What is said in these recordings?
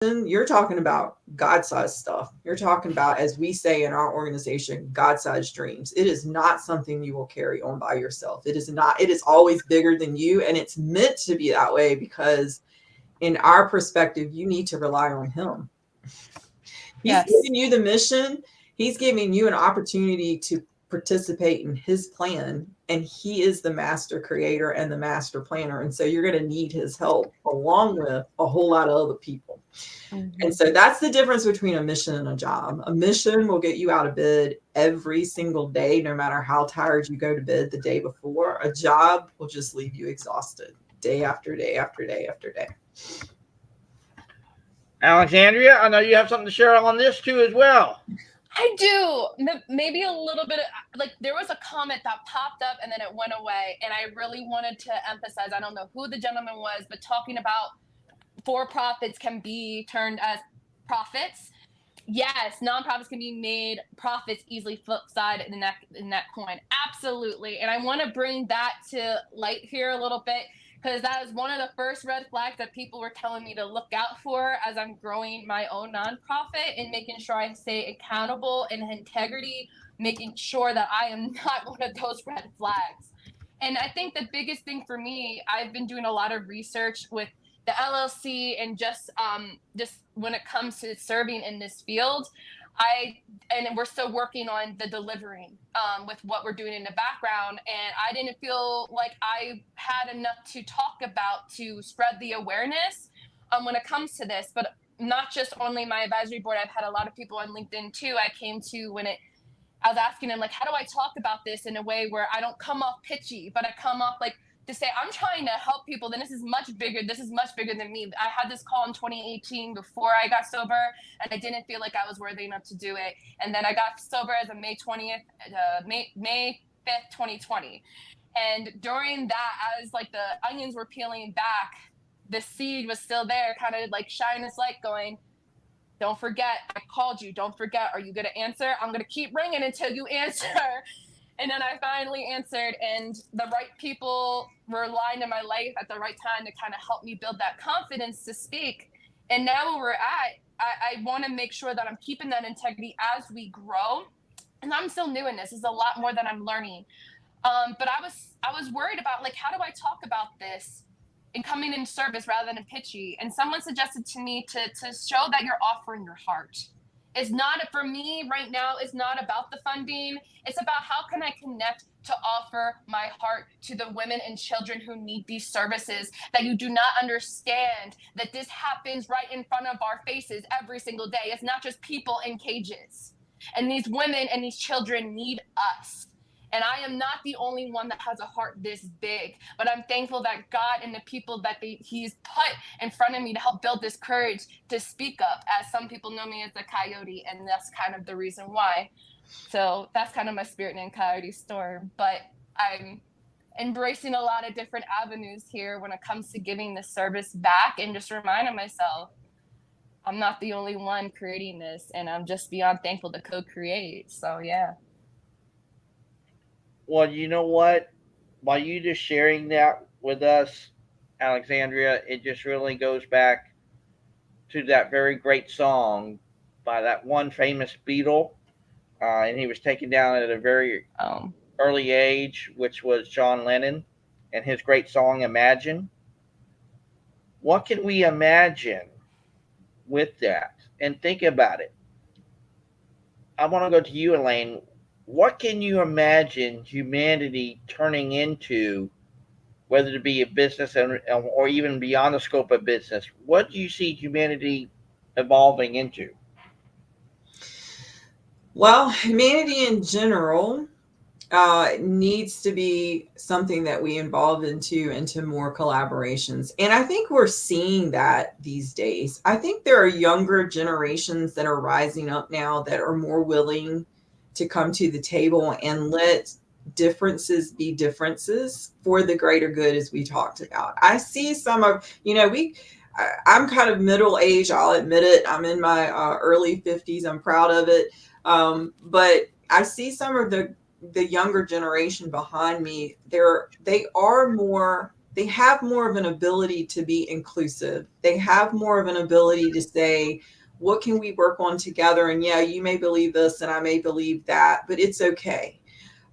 you're talking about God-sized stuff. You're talking about, as we say in our organization, God-sized dreams. It is not something you will carry on by yourself. It is not. It is always bigger than you, and it's meant to be that way because, in our perspective, you need to rely on Him. He's Yes. giving you the mission. He's giving you an opportunity to participate in his plan. And he is the master creator and the master planner. And so you're going to need his help along with a whole lot of other people. And Mhm. so that's the difference between a mission and a job. A mission will get you out of bed every single day, no matter how tired you go to bed the day before. A job will just leave you exhausted day after day after day after day. Alexandria, I know you have something to share on this too as well. I do. Maybe a little bit like there was a comment that popped up and then it went away. And I really wanted to emphasize, I don't know who the gentleman was, but talking about for profits can be turned as profits. Yes, nonprofits can be made profits easily, flip side in that coin. Absolutely. And I want to bring that to light here a little bit because that is one of the first red flags that people were telling me to look out for as I'm growing my own nonprofit and making sure I stay accountable and integrity, making sure that I am not one of those red flags. And I think the biggest thing for me, I've been doing a lot of research with the LLC and just when it comes to serving in this field, and we're still working on the delivering with what we're doing in the background. And I didn't feel like I had enough to talk about to spread the awareness when it comes to this. But not just only my advisory board, I've had a lot of people on LinkedIn too. I came to when I was asking them like, how do I talk about this in a way where I don't come off pitchy, but I come off like to say I'm trying to help people. Then this is much bigger. This is much bigger than me. I had this call in 2018 before I got sober, and I didn't feel like I was worthy enough to do it. And then I got sober as of May 20th, May 5th, 2020. And during that, as like the onions were peeling back, the seed was still there, kind of like shining its light, going, don't forget, I called you. Don't forget. Are you going to answer? I'm going to keep ringing until you answer. And then I finally answered, and the right people were aligned in my life at the right time to kind of help me build that confidence to speak. And now where we're at, I want to make sure that I'm keeping that integrity as we grow. And I'm still new in this. There's a lot more that I'm learning. But I was worried about like, how do I talk about this and coming in service rather than pitchy? And someone suggested to me to show that you're offering your heart. It's not, for me right now, it's not about the funding. It's about how can I connect to offer my heart to the women and children who need these services, that you do not understand that this happens right in front of our faces every single day. It's not just people in cages. And these women and these children need us. And I am not the only one that has a heart this big, but I'm thankful that God and the people that He's put in front of me to help build this courage to speak up, as some people know me as a coyote, and that's kind of the reason why. So that's kind of my spirit and coyote storm. But I'm embracing a lot of different avenues here when it comes to giving the service back and just reminding myself I'm not the only one creating this, and I'm just beyond thankful to co-create. So yeah. Well, you know what? By you just sharing that with us, Alexandria, it just really goes back to that very great song by that one famous Beatle. And he was taken down at a very Um, early age, which was John Lennon, and his great song Imagine. What can we imagine with that? And think about it. I want to go to you, Elaine. What can you imagine humanity turning into, whether it be a business or even beyond the scope of business? What do you see humanity evolving into? Well, humanity in general needs to be something that we involve into more collaborations, and I think we're seeing that these days. I think there are younger generations that are rising up now that are more willing to come to the table and let differences be differences for the greater good, as we talked about. I see some of, I'm kind of middle age, I'll admit it. I'm in my early 50s. I'm proud of it. But I see some of the younger generation behind me. They are more they have more of an ability to be inclusive. They have more of an ability to say, what can we work on together? And yeah, you may believe this and I may believe that, but it's okay.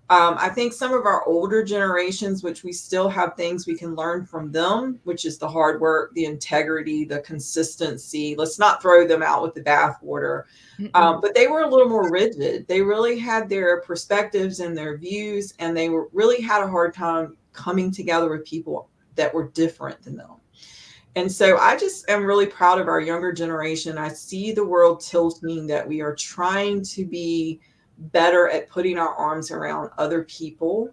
I think some of our older generations, which we still have things we can learn from them, which is the hard work, the integrity, the consistency. Let's not throw them out with the bathwater. But they were a little more rigid. They really had their perspectives and their views, and they really had a hard time coming together with people that were different than them. And so I just am really proud of our younger generation. I see the world tilting that we are trying to be better at putting our arms around other people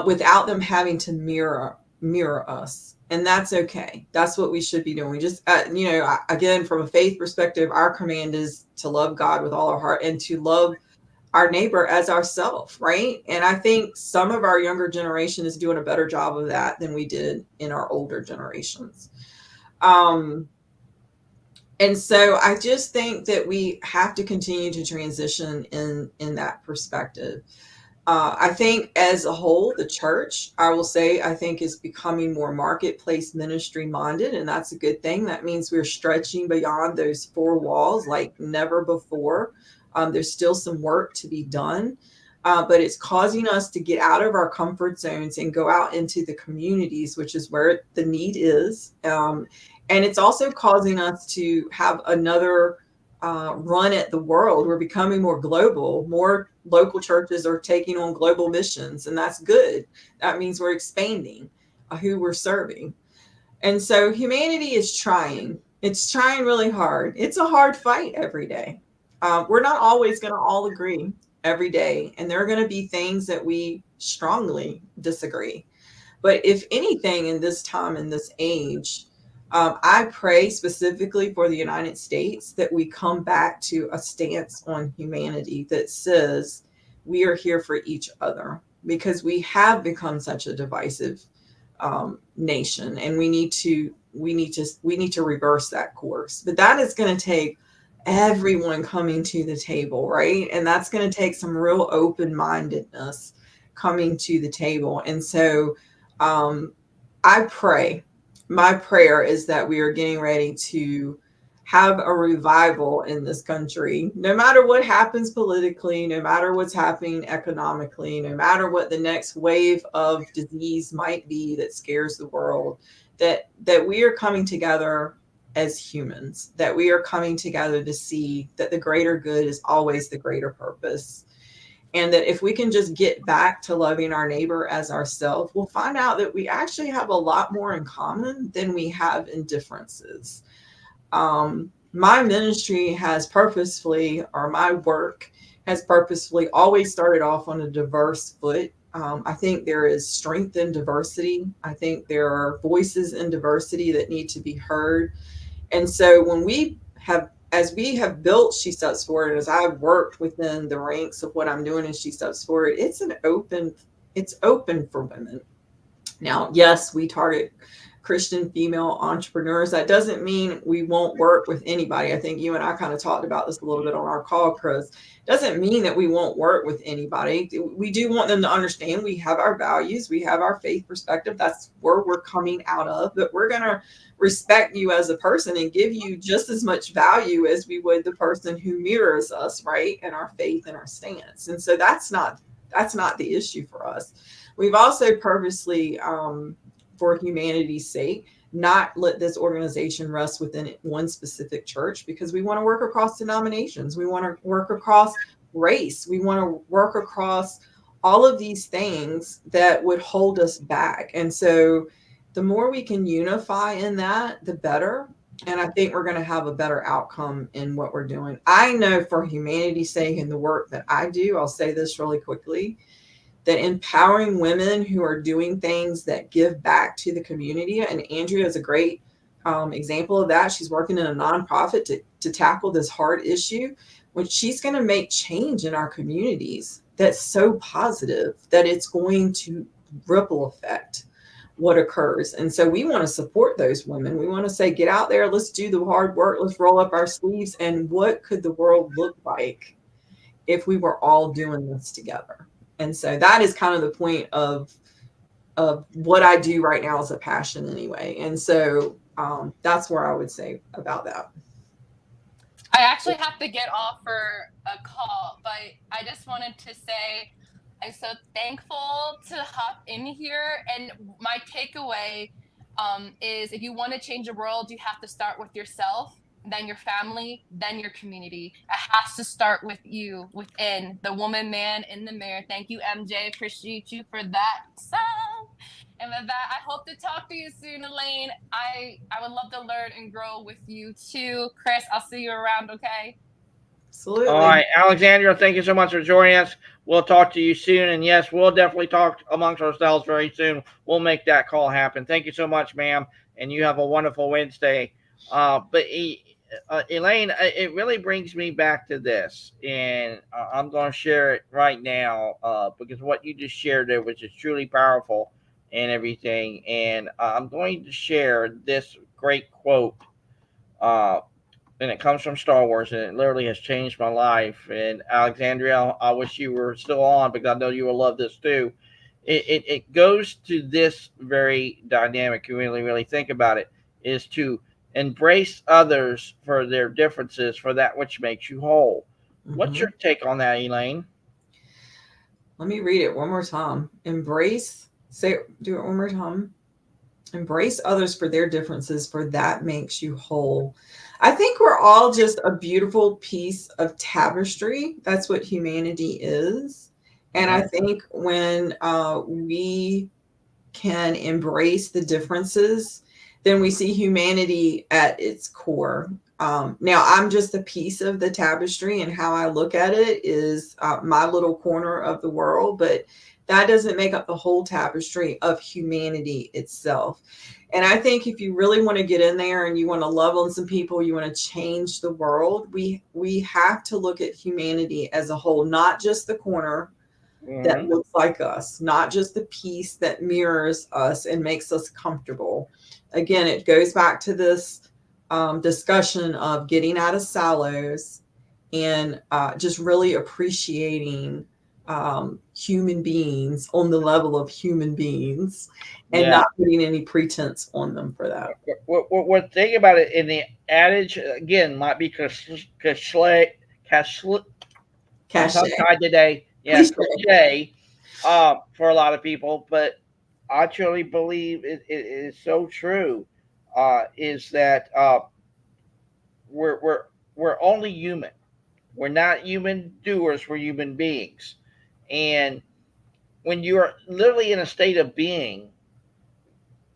without them having to mirror us. And that's okay. That's what we should be doing. We just, again, from a faith perspective, our command is to love God with all our heart and to love our neighbor as ourself, right? And I think some of our younger generation is doing a better job of that than we did in our older generations. And so I just think that we have to continue to transition in that perspective. I think as a whole, the church, I will say, I think is becoming more marketplace ministry minded, and that's a good thing. That means we're stretching beyond those four walls like never before. There's still some work to be done, but it's causing us to get out of our comfort zones and go out into the communities, which is where the need is. And it's also causing us to have another run at the world. We're becoming more global. More local churches are taking on global missions, and that's good. That means we're expanding who we're serving. And so humanity is trying. It's trying really hard. It's a hard fight every day. We're not always going to all agree every day, and there are going to be things that we strongly disagree. But if anything, in this time, in this age, I pray specifically for the United States that we come back to a stance on humanity that says we are here for each other, because we have become such a divisive nation, and we need to reverse that course. But that is going to take everyone coming to the table, right? And that's going to take some real open-mindedness coming to the table. And so I pray, my prayer is that we are getting ready to have a revival in this country, no matter what happens politically, no matter what's happening economically, no matter what the next wave of disease might be that scares the world, that we are coming together as humans, that we are coming together to see that the greater good is always the greater purpose. And that if we can just get back to loving our neighbor as ourselves, we'll find out that we actually have a lot more in common than we have in differences. My ministry has purposefully, or my work has purposefully always started off on a diverse foot. I think there is strength in diversity. I think there are voices in diversity that need to be heard. And so as we have built She Steps Forward, and as I've worked within the ranks of what I'm doing in She Steps Forward, it's open for women. Now, yes, we target Christian female entrepreneurs. That doesn't mean we won't work with anybody. I think you and I kind of talked about this a little bit on our call, Chris. Doesn't mean that we won't work with anybody. We do want them to understand we have our values, we have our faith perspective. That's where we're coming out of. But we're going to respect you as a person and give you just as much value as we would the person who mirrors us, right? And our faith and our stance. And so that's not the issue for us. We've also purposely, for humanity's sake, not let this organization rest within one specific church, because we want to work across denominations. We want to work across race. We want to work across all of these things that would hold us back. And so the more we can unify in that, the better. And I think we're going to have a better outcome in what we're doing. I know for humanity's sake and the work that I do, I'll say this really quickly, that empowering women who are doing things that give back to the community, and Andrea is a great example of that. She's working in a nonprofit to tackle this hard issue, which she's going to make change in our communities that's so positive that it's going to ripple effect what occurs. And so we want to support those women. We want to say, get out there, let's do the hard work, let's roll up our sleeves. And what could the world look like if we were all doing this together? And so that is kind of the point of of what I do right now is a passion anyway. And so that's where I would say about that. I actually have to get off for a call, but I just wanted to say I'm so thankful to hop in here. And my takeaway is if you want to change the world, you have to start with yourself, then your family, then your community. It has to start with you, within the woman, man in the mirror. Thank you, MJ. Appreciate you for that song. And with that, I hope to talk to you soon, Elaine. I would love to learn and grow with you too. Chris, I'll see you around, okay? Absolutely. All right, Alexandra, thank you so much for joining us. We'll talk to you soon. And yes, we'll definitely talk amongst ourselves very soon. We'll make that call happen. Thank you so much, ma'am. And you have a wonderful Wednesday. But Elaine, it really brings me back to this. And I'm going to share it right now because what you just shared there was just truly powerful and everything. And I'm going to share this great quote. And it comes from Star Wars, and it literally has changed my life. And Alexandria, I wish you were still on because I know you will love this too. It goes to this very dynamic. You really think about it, is to embrace others for their differences, for that which makes you whole. Mm-hmm. What's your take on that, Elaine? Let me read it one more time. Do it one more time. Embrace others for their differences, for that makes you whole. I think we're all just a beautiful piece of tapestry. That's what humanity is. And I think when we can embrace the differences, then we see humanity at its core. Now, I'm just a piece of the tapestry, and how I look at it is my little corner of the world, but that doesn't make up the whole tapestry of humanity itself. And I think if you really want to get in there and you want to love on some people, you want to change the world, we have to look at humanity as a whole, not just the corner that looks like us, not just the piece that mirrors us and makes us comfortable. Again, it goes back to this discussion of getting out of silos and just really appreciating human beings on the level of human beings and not putting any pretense on them for that. What think about it, in the adage, again, might be cliche today. Yeah, cliche for a lot of people, but I truly believe it is so true. Is that we're only human. We're not human doers. We're human beings. And when you are literally in a state of being,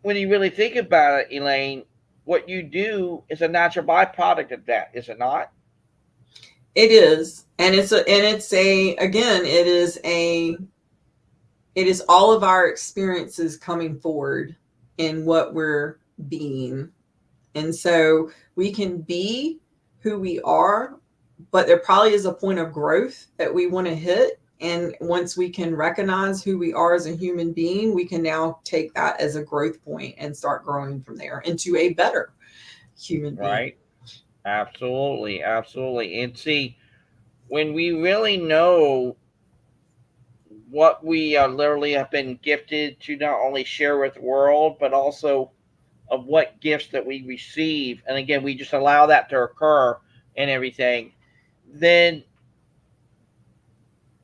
when you really think about it, Elaine, what you do is a natural byproduct of that, is it not? It is. And it is all of our experiences coming forward in what we're being. And so we can be who we are, but there probably is a point of growth that we want to hit. And once we can recognize who we are as a human being, we can now take that as a growth point and start growing from there into a better human being. Right. Absolutely. And see, when we really know what we literally have been gifted to not only share with the world, but also of what gifts that we receive, and again, we just allow that to occur and everything, then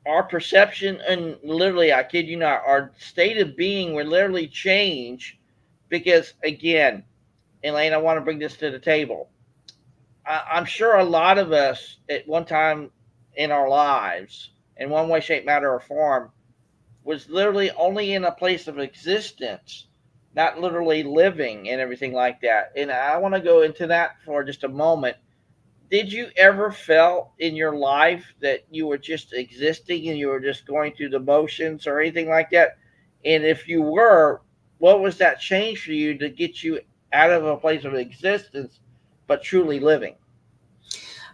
our perception, and literally, I kid you not, our state of being will literally change. Because again, Elaine, I want to bring this to the table. I'm sure a lot of us at one time in our lives, in one way, shape, matter, or form, was literally only in a place of existence, not literally living and everything like that. And I want to go into that for just a moment. Did you ever feel in your life that you were just existing and you were just going through the motions or anything like that? And if you were, what was that change for you to get you out of a place of existence, but truly living?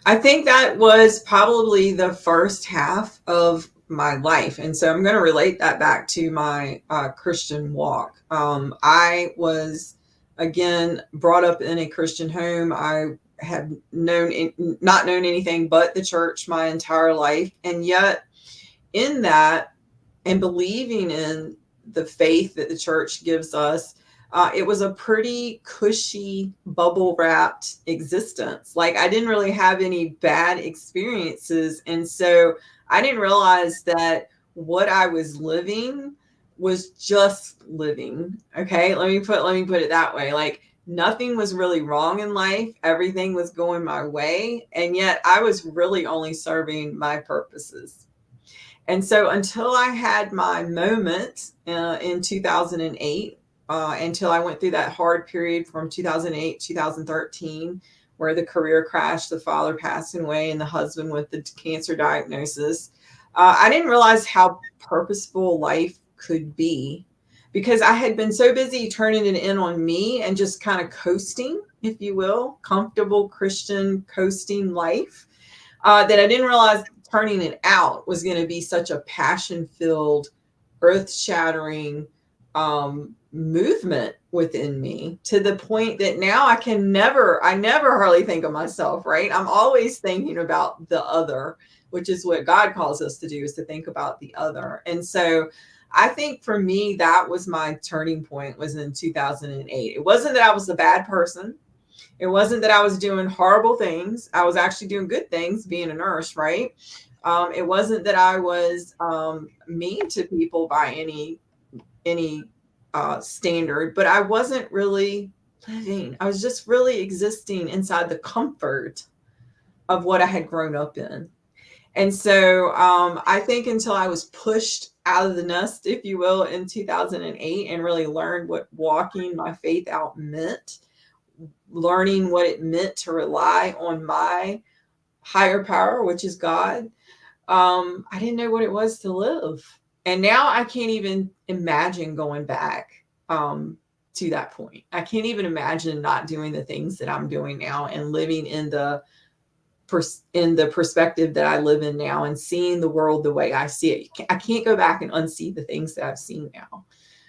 I think that was probably the first half of my life. And so I'm going to relate that back to my Christian walk. I was, again, brought up in a Christian home. I had not known anything but the church my entire life. And yet in that, and believing in the faith that the church gives us, it was a pretty cushy, bubble wrapped existence. Like, I didn't really have any bad experiences. And so I didn't realize that what I was living was just living. Okay. Let me put it that way. Like, nothing was really wrong in life. Everything was going my way. And yet I was really only serving my purposes. And so until I had my moment in 2008, until I went through that hard period from 2008, 2013, where the career crashed, the father passing away, and the husband with the cancer diagnosis, I didn't realize how purposeful life could be, because I had been so busy turning it in on me and just kind of coasting, if you will, comfortable Christian coasting life, that I didn't realize turning it out was going to be such a passion filled, earth shattering movement within me, to the point that now I never hardly think of myself, right? I'm always thinking about the other, which is what God calls us to do, is to think about the other. And so I think for me, that was my turning point, was in 2008. It wasn't that I was a bad person. It wasn't that I was doing horrible things. I was actually doing good things, being a nurse, right? It wasn't that I was mean to people by any standard, but I wasn't really living. I was just really existing inside the comfort of what I had grown up in. And so I think until I was pushed out of the nest, if you will, in 2008, and really learned what walking my faith out meant, learning what it meant to rely on my higher power, which is God, I didn't know what it was to live. And now I can't even imagine going back to that point. I can't even imagine not doing the things that I'm doing now and living in the perspective that I live in now, and seeing the world the way I see it. I can't go back and unsee the things that I've seen now.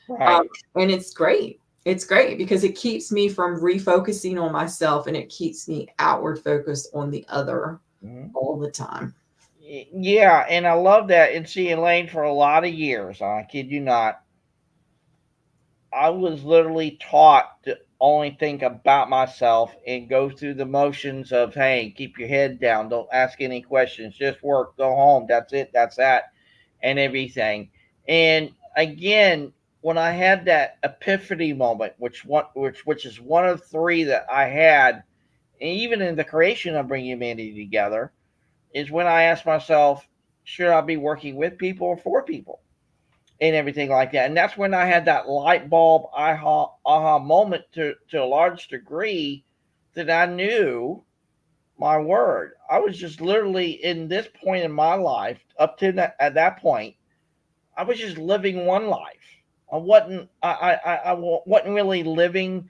Right. And it's great. It's great because it keeps me from refocusing on myself, and it keeps me outward focused on the other all the time. Yeah, and I love that. And see, Elaine, for a lot of years, I kid you not, I was literally taught to only think about myself and go through the motions of, hey, keep your head down, don't ask any questions, just work, go home, that's it, that's that, and everything. And again, when I had that epiphany moment, which is one of three that I had, and even in the creation of Bring Humanity Together, is when I asked myself, should I be working with people or for people? And everything like that. And that's when I had that light bulb aha moment to a large degree, that I knew, my word, I was just literally in this point in my life, up to at that point, I was just living one life. I wasn't really living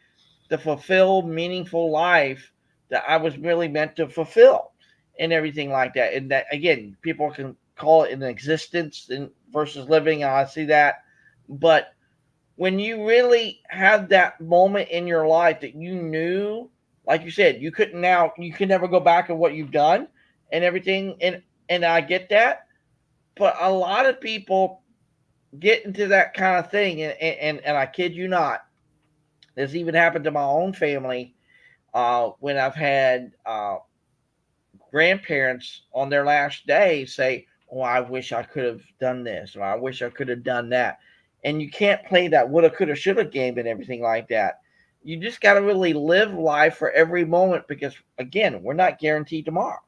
the fulfilled, meaningful life that I was really meant to fulfill, and everything like that. And that, again, people can call it an existence versus living. And I see that, but when you really had that moment in your life that you knew, like you said, you can never go back on what you've done and everything. And I get that, but a lot of people get into that kind of thing, and I kid you not, this even happened to my own family, when I've had grandparents on their last day say, "Oh, I wish I could have done this, or I wish I could have done that." And you can't play that woulda, coulda, shoulda game and everything like that. You just got to really live life for every moment, because again, we're not guaranteed tomorrow.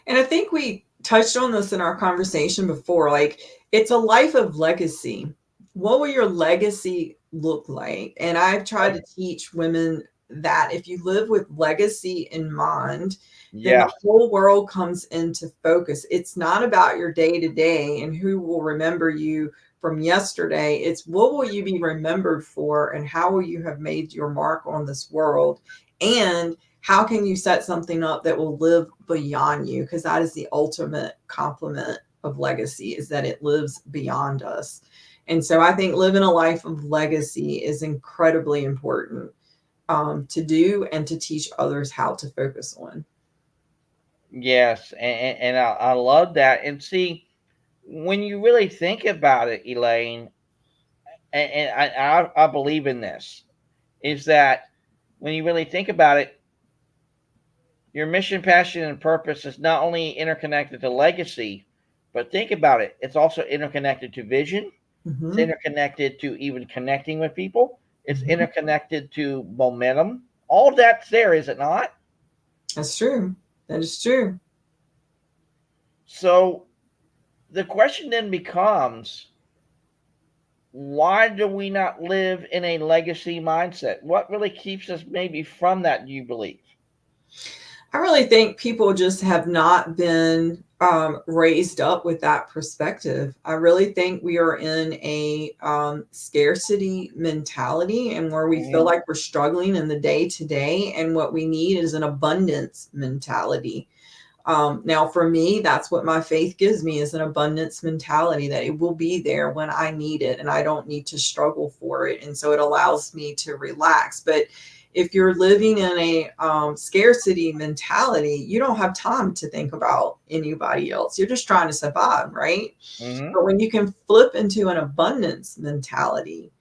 And I think we touched on this in our conversation before. Like, it's a life of legacy. What will your legacy look like? And I've tried to teach women that if you live with legacy in mind, then Yeah, the whole world comes into focus. It's not about your day to day and who will remember you from yesterday. It's what will you be remembered for, and how will you have made your mark on this world? And how can you set something up that will live beyond you? Because that is the ultimate compliment of legacy, is that it lives beyond us. And so I think living a life of legacy is incredibly important to do, and to teach others how to focus on. yes, and I love that. And see, when you really think about it, Elaine, and I believe in this, is that when you really think about it, your mission, passion, and purpose is not only interconnected to legacy, but think about it, it's also interconnected to vision. It's Mm-hmm. interconnected to even connecting with people. It's Mm-hmm. interconnected to momentum. All of that's there, is it not? That's true. That is true. So the question then becomes, why do we not live in a legacy mindset? What really keeps us maybe from that, do you believe? I really think people just have not been raised up with that perspective. I really think we are in a scarcity mentality, and where we feel Mm-hmm. like we're struggling in the day to day, and what we need is an abundance mentality. Now, for me, that's what my faith gives me, is an abundance mentality, that it will be there when I need it and I don't need to struggle for it. And so it allows me to relax. But if you're living in a scarcity mentality, you don't have time to think about anybody else. You're just trying to survive, right? Mm-hmm. But when you can flip into an abundance mentality,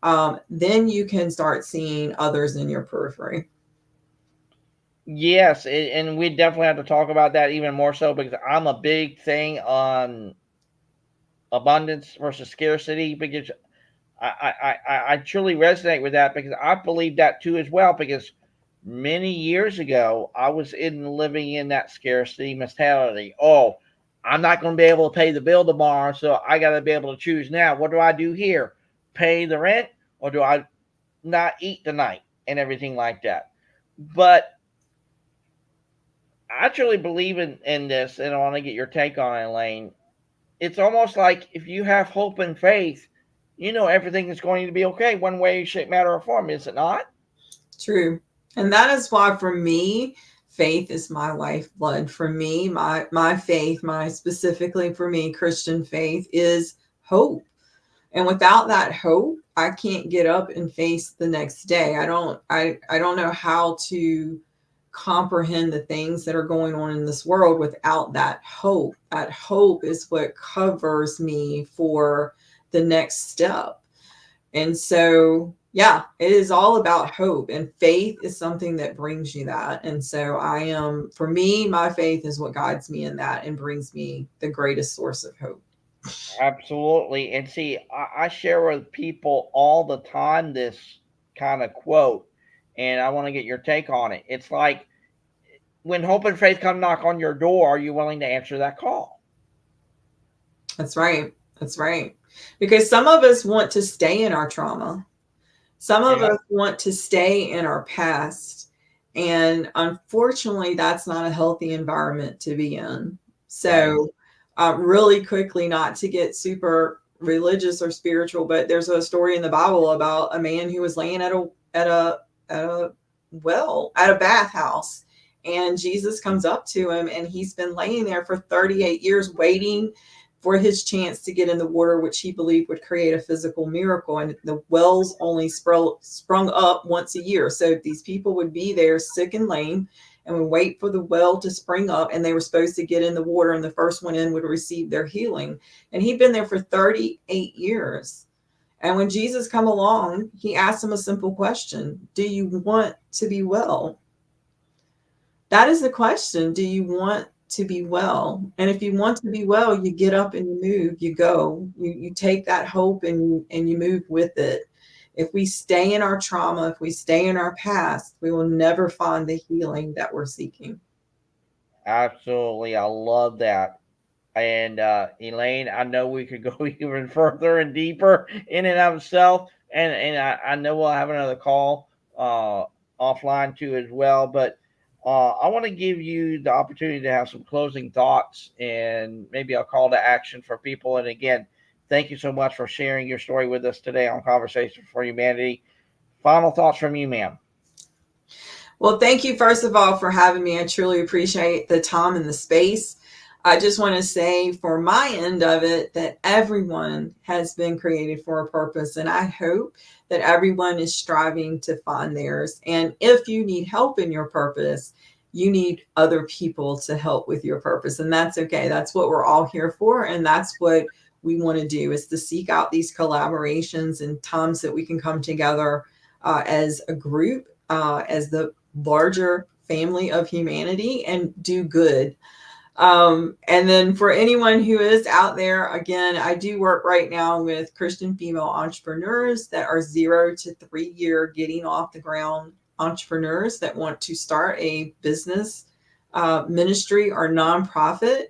then you can start seeing others in your periphery. Yes, and we definitely have to talk about that even more so, because I'm a big thing on abundance versus scarcity, because I truly resonate with that, because I believe that too as well. Because many years ago, I was living in that scarcity mentality. Oh, I'm not going to be able to pay the bill tomorrow, so I got to be able to choose now. What do I do here? Pay the rent, or do I not eat tonight, and everything like that? But I truly believe in this, and I want to get your take on it, Elaine. It's almost like if you have hope and faith, you know everything is going to be okay, one way, shape, matter, or form, is it not? True. And that is why, for me, faith is my lifeblood. For me, my faith, my specifically for me, Christian faith is hope. And without that hope, I can't get up and face the next day. I don't know how to comprehend the things that are going on in this world without that hope. That hope is what covers me for the next step. And so, yeah, it is all about hope, and faith is something that brings you that. And so, for me, my faith is what guides me in that and brings me the greatest source of hope. Absolutely. And see, I share with people all the time this kind of quote, and I want to get your take on it. It's like, when hope and faith come knock on your door, are you willing to answer that call? That's right. That's right. Because some of us want to stay in our trauma. Some of Yeah. us want to stay in our past. And unfortunately, that's not a healthy environment to be in. Right. So, really quickly, not to get super religious or spiritual, but there's a story in the Bible about a man who was laying at a at a bathhouse, and Jesus comes up to him, and he's been laying there for 38 years waiting for his chance to get in the water, which he believed would create a physical miracle. And the wells only sprung up once a year. So these people would be there sick and lame and would wait for the well to spring up, and they were supposed to get in the water, and the first one in would receive their healing. And he'd been there for 38 years. And when Jesus come along, he asked him a simple question: do you want to be well? That is the question. Do you want to be well? And if you want to be well, you get up and you move, you go, you take that hope and you move with it. If we stay in our trauma, if we stay in our past, we will never find the healing that we're seeking. Absolutely. I love that. And Elaine, I know we could go even further and deeper in and of itself. And I know we'll have another call offline too as well. But I want to give you the opportunity to have some closing thoughts and maybe a call to action for people. And again, thank you so much for sharing your story with us today on Conversation for Humanity. Final thoughts from you, ma'am. Well, thank you, first of all, for having me. I truly appreciate the time and the space. I just want to say, for my end of it, that everyone has been created for a purpose. And I hope that everyone is striving to find theirs. And if you need help in your purpose, you need other people to help with your purpose. And that's okay. That's what we're all here for. And that's what we want to do, is to seek out these collaborations and times that we can come together as a group, as the larger family of humanity, and do good. And then for anyone who is out there, again, I do work right now with Christian female entrepreneurs that are 0 to 3 year getting off the ground entrepreneurs that want to start a business, ministry, or nonprofit.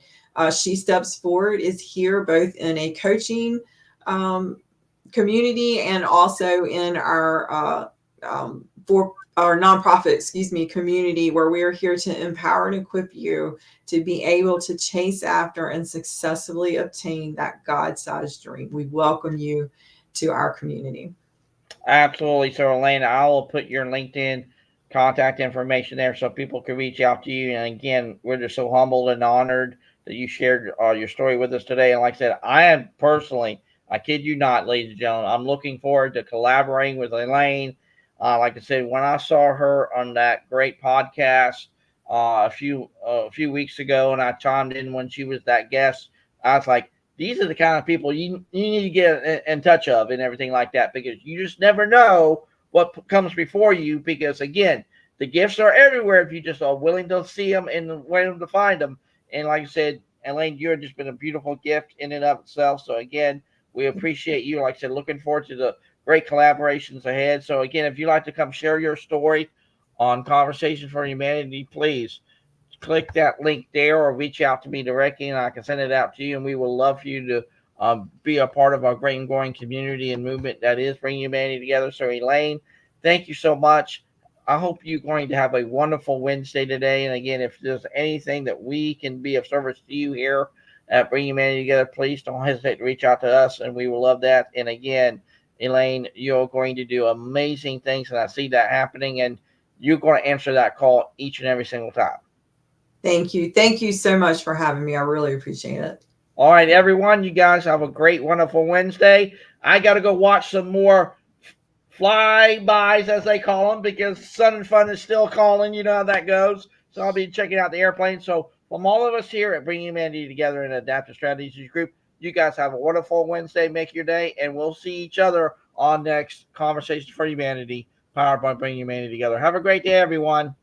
She Steps Forward is here both in a coaching community and also in our for our nonprofit, community, where we are here to empower and equip you to be able to chase after and successfully obtain that God-sized dream. We welcome you to our community. Absolutely. So, Elaine, I will put your LinkedIn contact information there so people can reach out to you. And again, we're just so humbled and honored that you shared your story with us today. And like I said, I am personally, I kid you not, ladies and gentlemen, I'm looking forward to collaborating with Elaine. Like I said, when I saw her on that great podcast a few weeks ago, and I chimed in when she was that guest, I was like, these are the kind of people you need to get in touch of and everything like that, because you just never know what comes before you, because again, the gifts are everywhere if you just are willing to see them and willing to find them. And like I said, Elaine, you've just been a beautiful gift in and of itself. So again, we appreciate you. Like I said, looking forward to the great collaborations ahead. So again, if you'd like to come share your story on Conversations for Humanity, please click that link there or reach out to me directly, and I can send it out to you. And we will love for you to be a part of our great and growing community and movement that is bringing humanity together. So, Elaine, thank you so much. I hope you're going to have a wonderful Wednesday today. And again, if there's anything that we can be of service to you here at Bring Humanity Together, please don't hesitate to reach out to us, and we will love that. And again, Elaine, you're going to do amazing things, and I see that happening, and you're going to answer that call each and every single time. Thank you. Thank you so much for having me. I really appreciate it. All right, everyone, you guys have a great, wonderful Wednesday. I got to go watch some more flybys, as they call them, because Sun and Fun is still calling. You know how that goes. So I'll be checking out the airplane. So from all of us here at Bringing Humanity Together in Adaptive Strategies Group, you guys have a wonderful Wednesday. Make your day, and we'll see each other on next Conversations for Humanity, powered by Bringing Humanity Together. Have a great day, everyone.